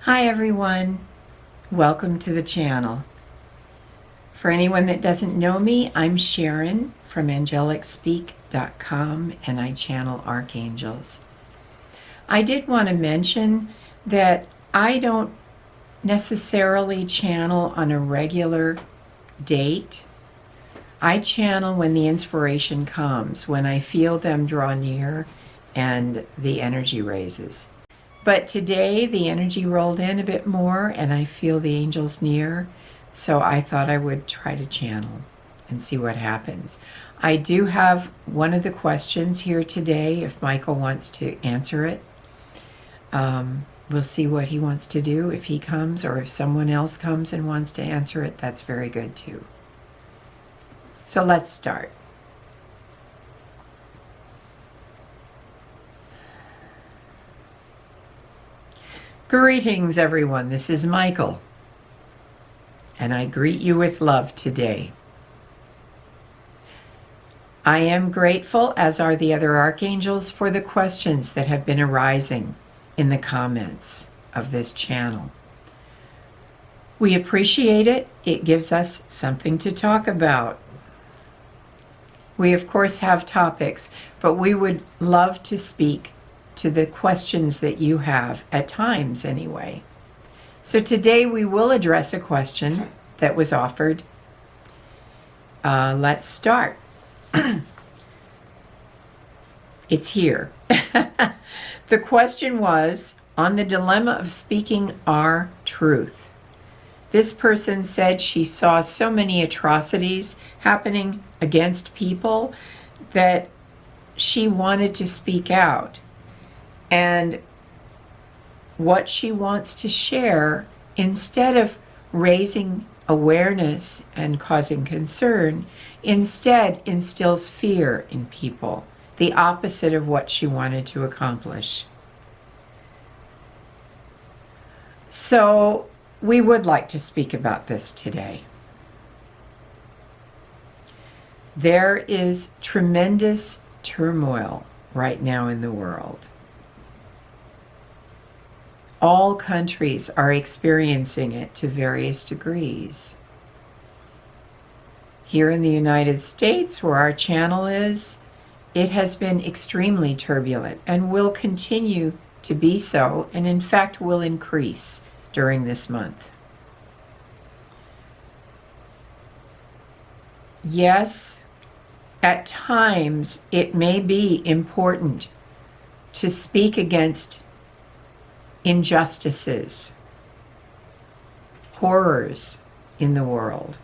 Hi everyone, welcome to the channel. For anyone that doesn't know me, I'm Sharon from Angelics-Speak.com and I channel archangels. I did want to mention that I don't necessarily channel on a regular date. I channel when the inspiration comes, when I feel them draw near and the energy raises. But today the energy rolled in a bit more and I feel the angels near, so I thought I would try to channel and see what happens. I do have one of the questions here today if Michael wants to answer it. We'll see what he wants to do if he comes, or if someone else comes and wants to answer it, that's very good too. So let's start. Greetings, everyone. This is Michael, and I greet you with love today. I am grateful, as are the other archangels, for the questions that have been arising in the comments of this channel. We appreciate it. It gives us something to talk about. We, of course, have topics, but we would love to speak to the questions that you have, at times anyway. So today we will address a question that was offered. Let's start. It's here. The question was on the dilemma of speaking our truth. This person said she saw so many atrocities happening against people that she wanted to speak out. And what she wants to share, instead of raising awareness and causing concern, instead instills fear in people, the opposite of what she wanted to accomplish. So we would like to speak about this today. There is tremendous turmoil right now in the world. All countries are experiencing it to various degrees. Here in the United States, where our channel is, it has been extremely turbulent and will continue to be so, and in fact will increase during this month. Yes, at times it may be important to speak against injustices, horrors in the world.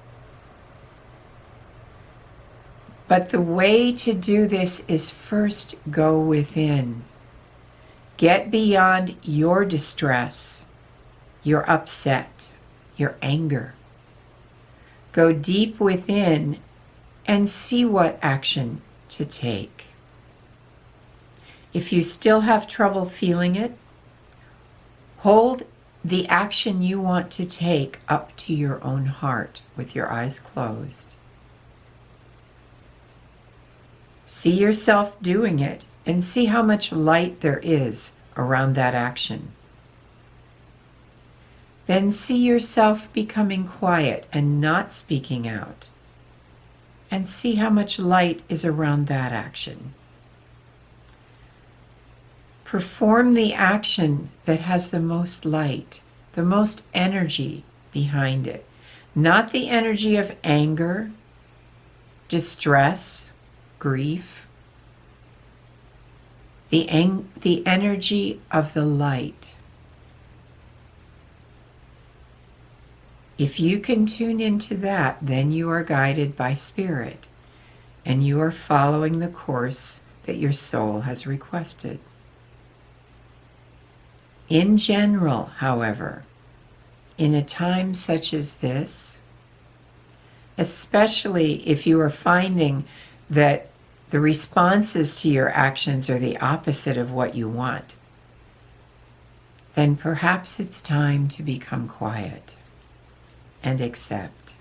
But the way to do this is first go within. Get beyond your distress, your upset, your anger. Go deep within and see what action to take. If you still have trouble feeling it, hold the action you want to take up to your own heart with your eyes closed. See yourself doing it and see how much light there is around that action. Then see yourself becoming quiet and not speaking out, and see how much light is around that action. Perform the action that has the most light, the most energy behind it. Not the energy of anger, distress, grief. The energy of the light. If you can tune into that, then you are guided by Spirit, and you are following the course that your soul has requested. In general, however, in a time such as this, especially if you are finding that the responses to your actions are the opposite of what you want, then perhaps it's time to become quiet and accept.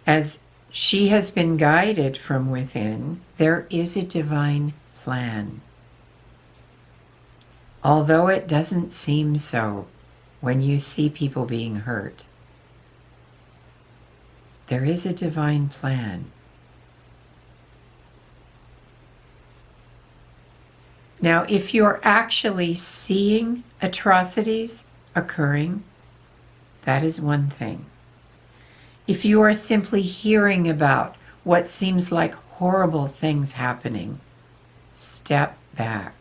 As she has been guided from within, there is a divine plan. although it doesn't seem so when you see people being hurt. There is a divine plan. Now, if you're actually seeing atrocities occurring, that is one thing. If you are simply hearing about what seems like horrible things happening, step back.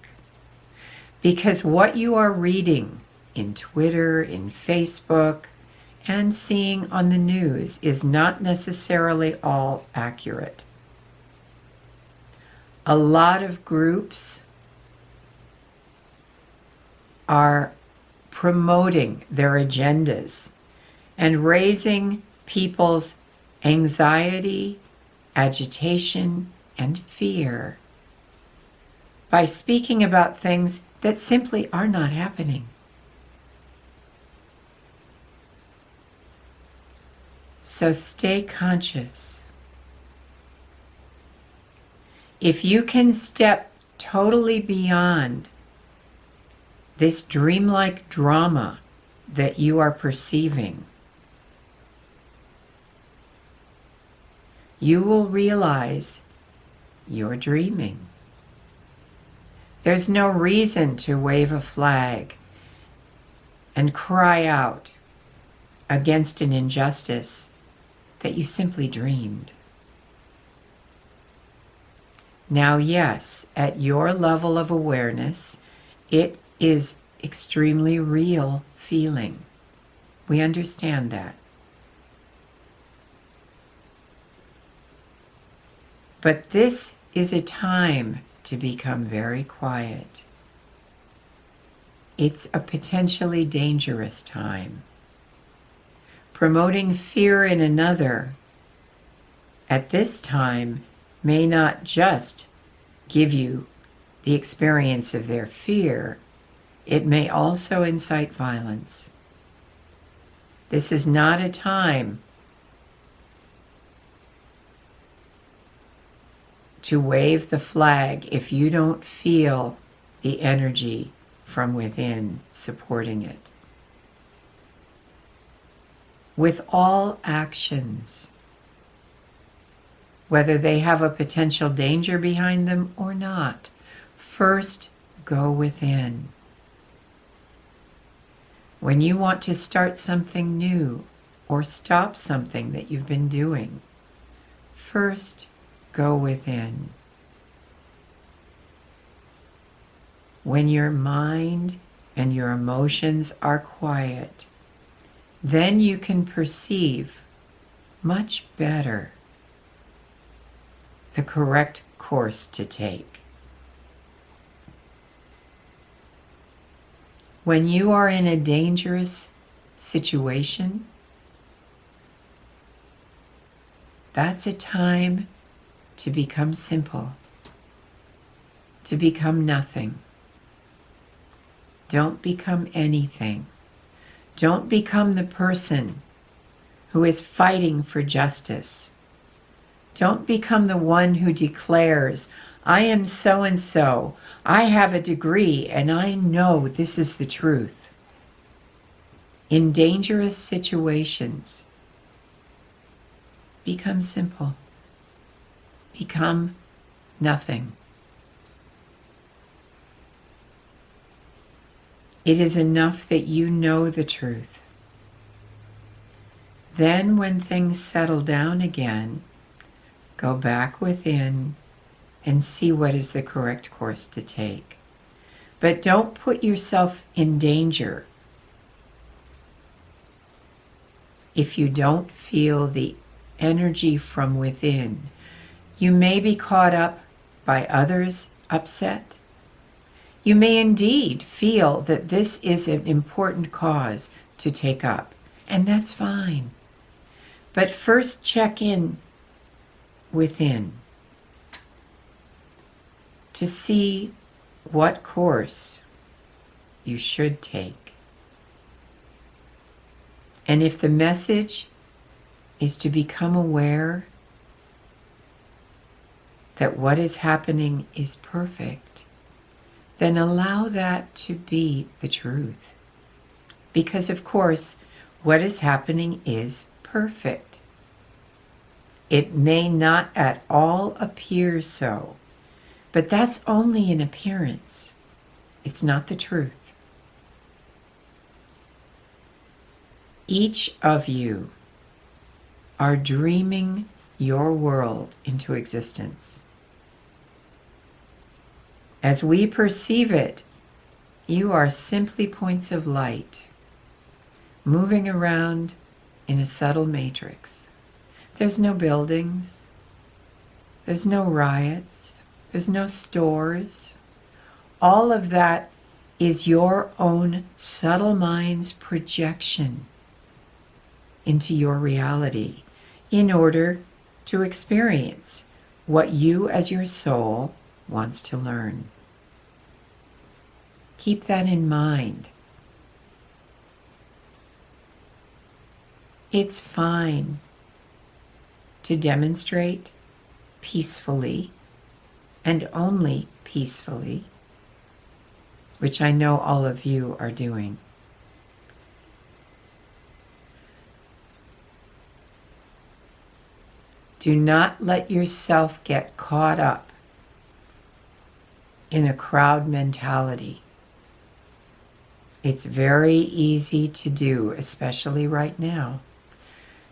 Because what you are reading in Twitter, in Facebook, and seeing on the news is not necessarily all accurate. A lot of groups are promoting their agendas and raising people's anxiety, agitation, and fear by speaking about things that simply are not happening. So stay conscious. If you can step totally beyond this dreamlike drama that you are perceiving, you will realize you're dreaming. There's no reason to wave a flag and cry out against an injustice that you simply dreamed. Now, yes, at your level of awareness, it is extremely real feeling. We understand that. But this is a time to become very quiet. It's a potentially dangerous time. Promoting fear in another at this time may not just give you the experience of their fear, it may also incite violence. This is not a time to wave the flag if you don't feel the energy from within supporting it. With all actions, whether they have a potential danger behind them or not, first go within. When you want to start something new or stop something that you've been doing, first go within. When your mind and your emotions are quiet, then you can perceive much better the correct course to take. When you are in a dangerous situation, that's a time to become simple, to become nothing. Don't become anything. Don't become the person who is fighting for justice. Don't become the one who declares, I am so and so, I have a degree, and I know this is the truth. In dangerous situations, become simple. Become nothing. It is enough that you know the truth. Then when things settle down again, go back within and see what is the correct course to take. But don't put yourself in danger if you don't feel the energy from within. You may be caught up by others' upset. You may indeed feel that this is an important cause to take up, and that's fine. But first check in within to see what course you should take. And if the message is to become aware that what is happening is perfect, then allow that to be the truth. Because, of course, what is happening is perfect. It may not at all appear so, but that's only an appearance. It's not the truth. Each of you are dreaming your world into existence. As we perceive it, you are simply points of light, moving around in a subtle matrix. There's no buildings, there's no riots, there's no stores. All of that is your own subtle mind's projection into your reality in order to experience what you as your soul wants to learn. Keep that in mind. It's fine to demonstrate peacefully and only peacefully, which I know all of you are doing. Do not let yourself get caught up in a crowd mentality. It's very easy to do, especially right now,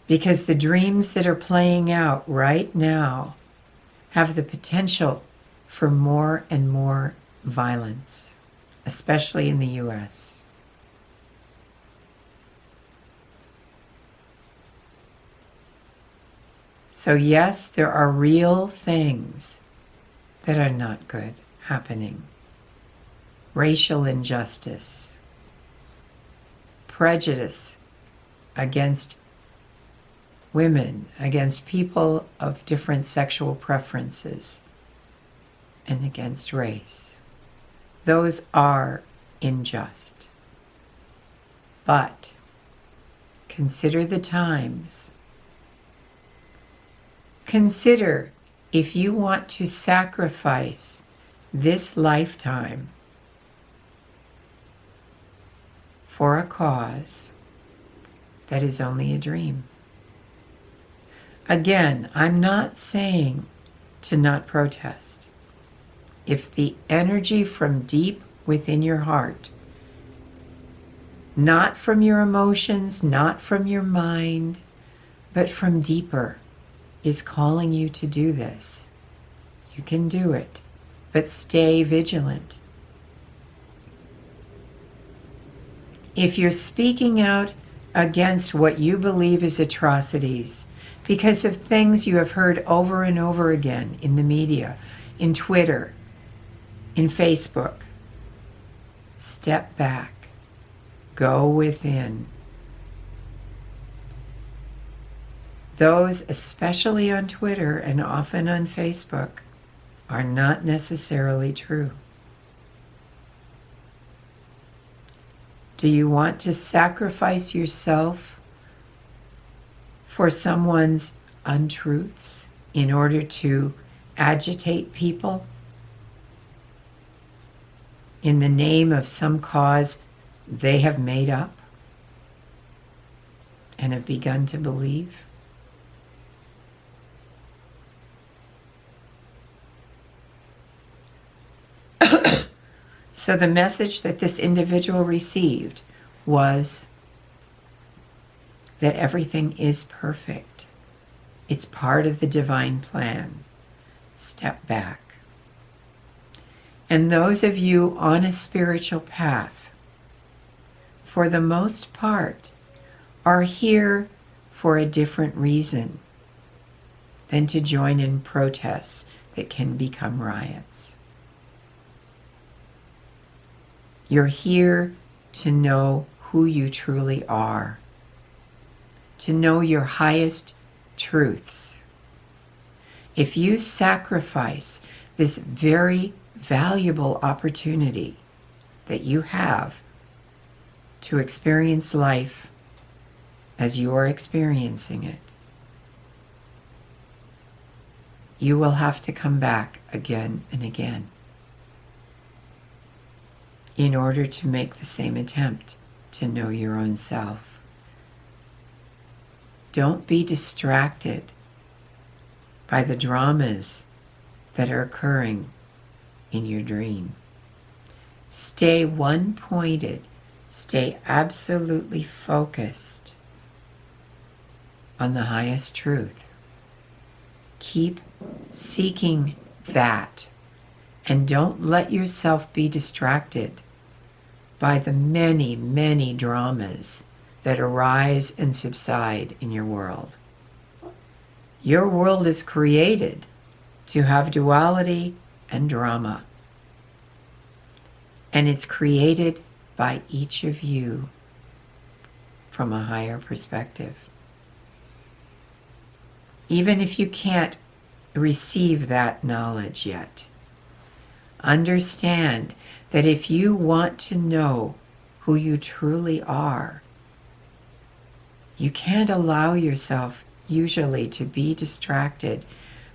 because the dreams that are playing out right now have the potential for more and more violence, especially in the US. So yes, there are real things that are not good happening. Racial injustice, prejudice against women, against people of different sexual preferences, and against race. Those are unjust. But consider the times. Consider if you want to sacrifice this lifetime for a cause that is only a dream. Again, I'm not saying to not protest. If the energy from deep within your heart, not from your emotions, not from your mind, but from deeper, is calling you to do this, you can do it, but stay vigilant. If you're speaking out against what you believe is atrocities because of things you have heard over and over again in the media, in Twitter, in Facebook, step back, go within. Those, especially on Twitter and often on Facebook, are not necessarily true. Do you want to sacrifice yourself for someone's untruths in order to agitate people in the name of some cause they have made up and have begun to believe? So the message that this individual received was that everything is perfect. It's part of the divine plan. Step back. And those of you on a spiritual path, for the most part, are here for a different reason than to join in protests that can become riots. You're here to know who you truly are, to know your highest truths. If you sacrifice this very valuable opportunity that you have to experience life as you are experiencing it, you will have to come back again and again. in order to make the same attempt to know your own self. Don't be distracted by the dramas that are occurring in your dream. Stay one-pointed, stay absolutely focused on the highest truth. Keep seeking that, and don't let yourself be distracted by the many, many dramas that arise and subside in your world. Your world is created to have duality and drama. And it's created by each of you from a higher perspective. Even if you can't receive that knowledge yet, understand that if you want to know who you truly are, you can't allow yourself usually to be distracted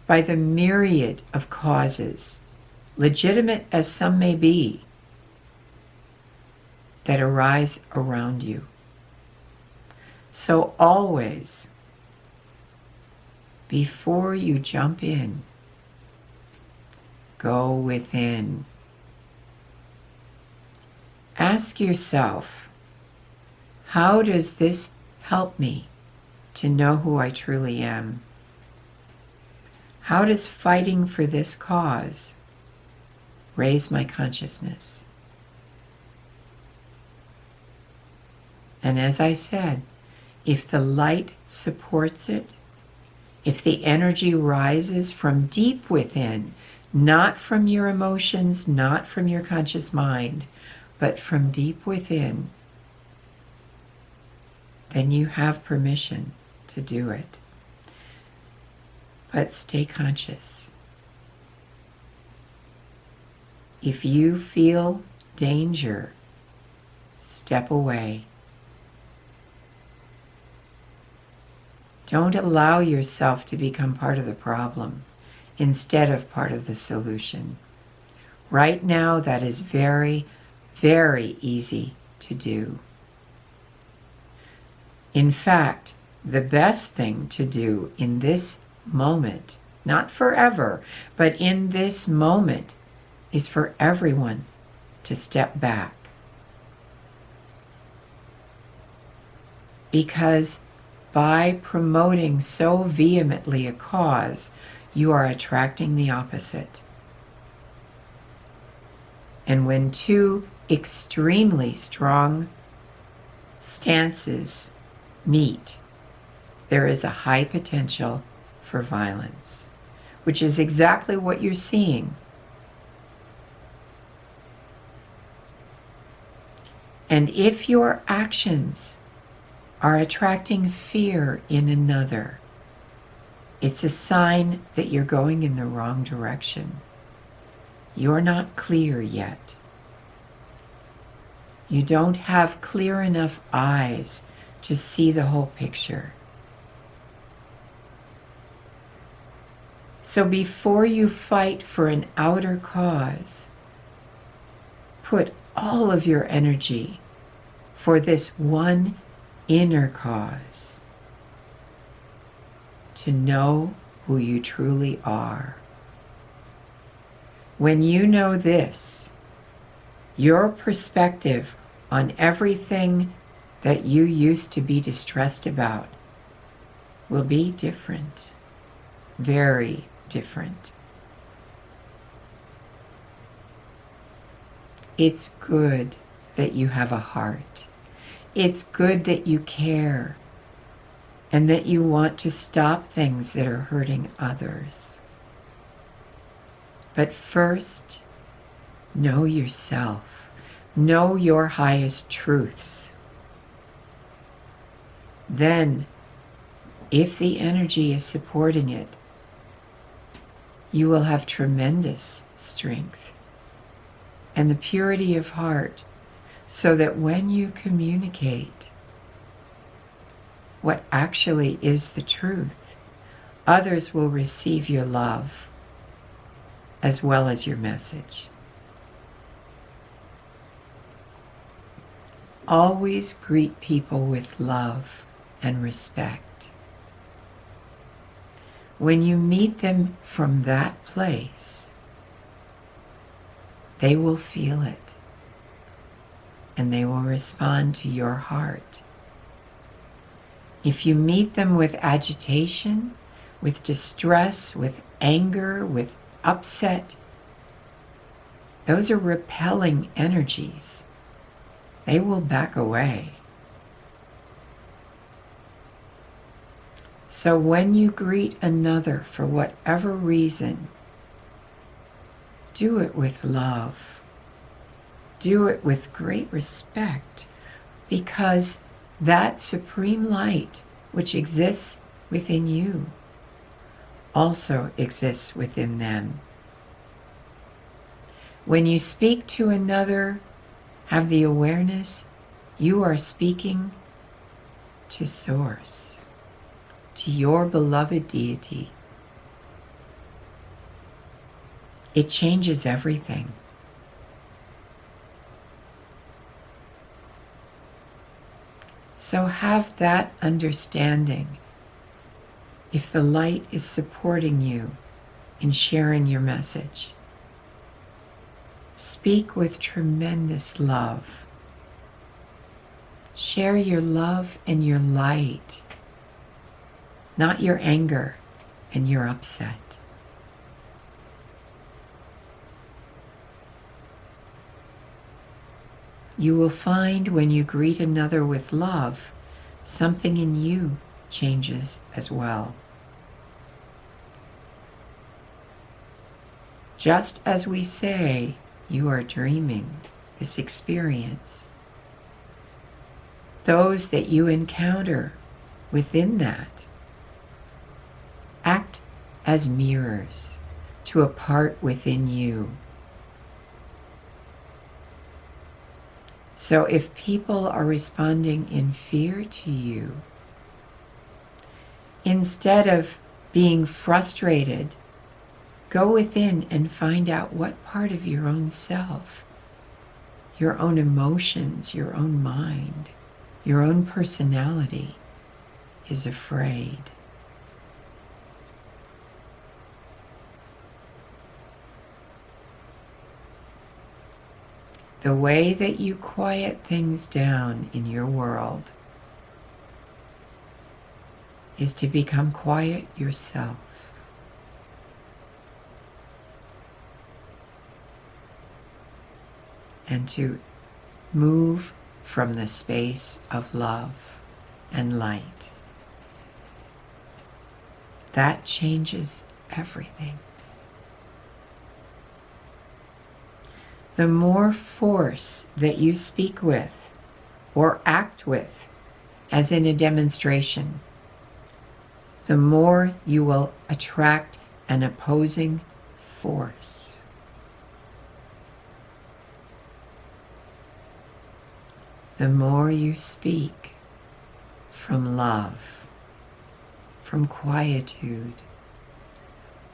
by the myriad of causes, legitimate as some may be, that arise around you. So always, before you jump in, go within. Ask yourself, how does this help me to know who I truly am? How does fighting for this cause raise my consciousness? And as I said, if the light supports it, if the energy rises from deep within, not from your emotions, not from your conscious mind, but from deep within, then you have permission to do it. But stay conscious. If you feel danger, step away. Don't allow yourself to become part of the problem instead of part of the solution. Right now, that is very, very easy to do. In fact, the best thing to do in this moment, not forever, but in this moment, is for everyone to step back. Because by promoting so vehemently a cause, you are attracting the opposite. And when two extremely strong stances meet, there is a high potential for violence, which is exactly what you're seeing. And if your actions are attracting fear in another, it's a sign that you're going in the wrong direction. You're not clear yet. You don't have clear enough eyes to see the whole picture. So before you fight for an outer cause, put all of your energy for this one inner cause, to know who you truly are. When you know this, your perspective on everything that you used to be distressed about will be different, very different. It's good that you have a heart. It's good that you care and that you want to stop things that are hurting others. But first, know yourself. Know your highest truths. Then, if the energy is supporting it, you will have tremendous strength and the purity of heart, so that when you communicate what actually is the truth, others will receive your love as well as your message. Always greet people with love and respect. When you meet them from that place, they will feel it and they will respond to your heart. If you meet them with agitation, with distress, with anger, with upset, those are repelling energies. They will back away. So when you greet another for whatever reason, do it with love. Do it with great respect, because that supreme light which exists within you also exists within them. When you speak to another, have the awareness you are speaking to Source, to your beloved deity. It changes everything. So have that understanding. If the light is supporting you in sharing your message, speak with tremendous love. Share your love and your light, not your anger and your upset. You will find when you greet another with love, something in you changes as well. Just as we say, you are dreaming this experience, those that you encounter within that act as mirrors to a part within you. So if people are responding in fear to you, instead of being frustrated, go within and find out what part of your own self, your own emotions, your own mind, your own personality is afraid. The way that you quiet things down in your world is to become quiet yourself. And to move from the space of love and light. That changes everything. The more force that you speak with or act with, as in a demonstration, the more you will attract an opposing force. The more you speak from love, from quietude,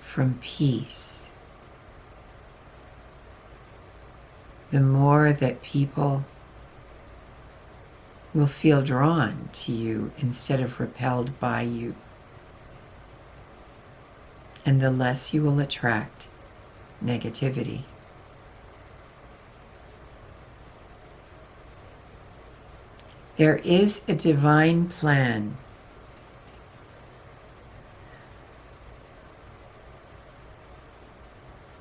from peace, the more that people will feel drawn to you instead of repelled by you. And the less you will attract negativity. There is a divine plan.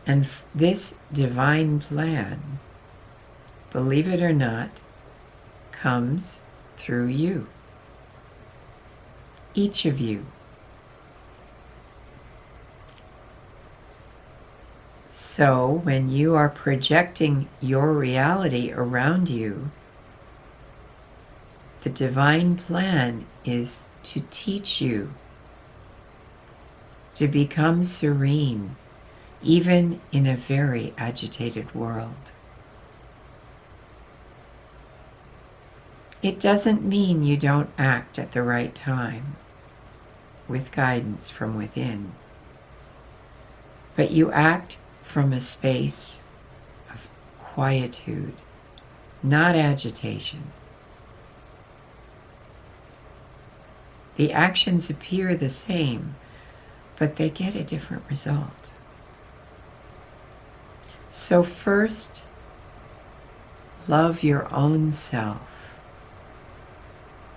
And this divine plan, believe it or not, comes through you. Each of you. So when you are projecting your reality around you, the divine plan is to teach you to become serene, even in a very agitated world. It doesn't mean you don't act at the right time with guidance from within, but you act from a space of quietude, not agitation, The actions appear the same, but they get a different result. So first, love your own self.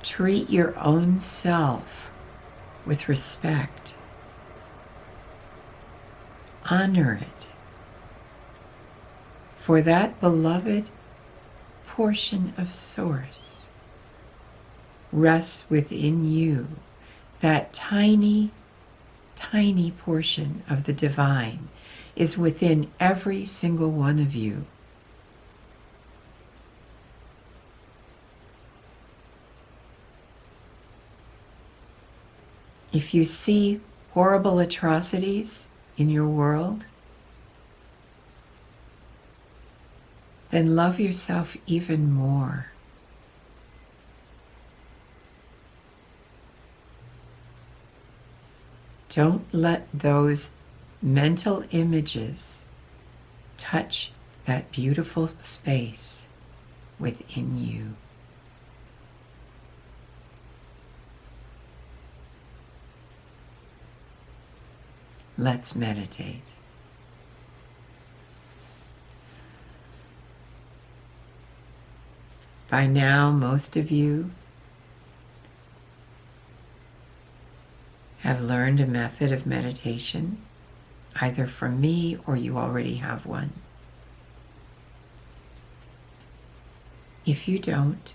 Treat your own self with respect. Honor it. For that beloved portion of Source rests within you, that tiny, tiny portion of the divine is within every single one of you. If you see horrible atrocities in your world, then love yourself even more. Don't let those mental images touch that beautiful space within you. Let's meditate. By now, most of you have learned a method of meditation, either from me or you already have one. If you don't,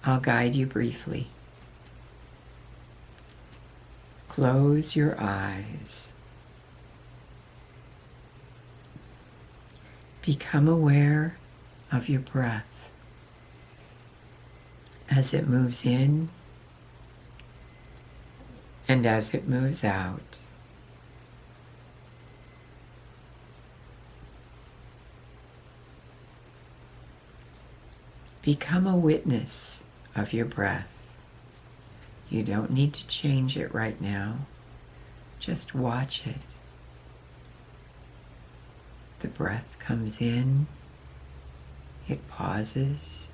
I'll guide you briefly. Close your eyes. Become aware of your breath as it moves in and as it moves out. Become a witness of your breath. You don't need to change it right now. Just watch it. The breath comes in, it pauses,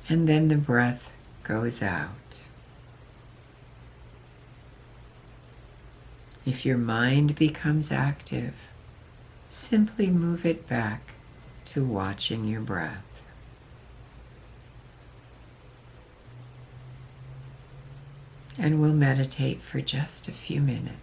and then the breath goes out. If your mind becomes active, simply move it back to watching your breath. And we'll meditate for just a few minutes.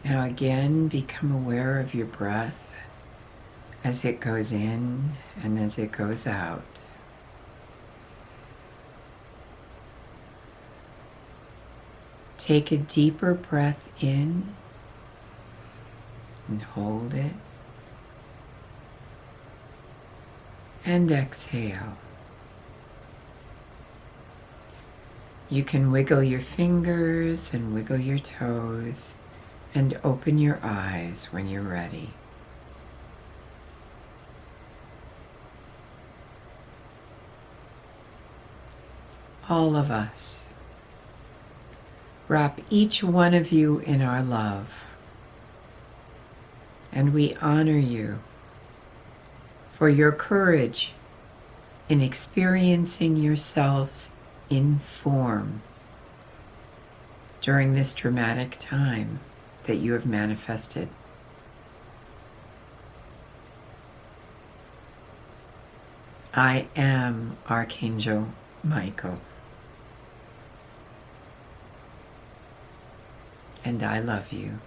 Now again, become aware of your breath as it goes in and as it goes out. Take a deeper breath in and hold it. And exhale. You can wiggle your fingers and wiggle your toes and open your eyes when you're ready. All of us, wrap each one of you in our love, and we honor you for your courage in experiencing yourselves in form during this dramatic time that you have manifested. I am Archangel Michael, and I love you.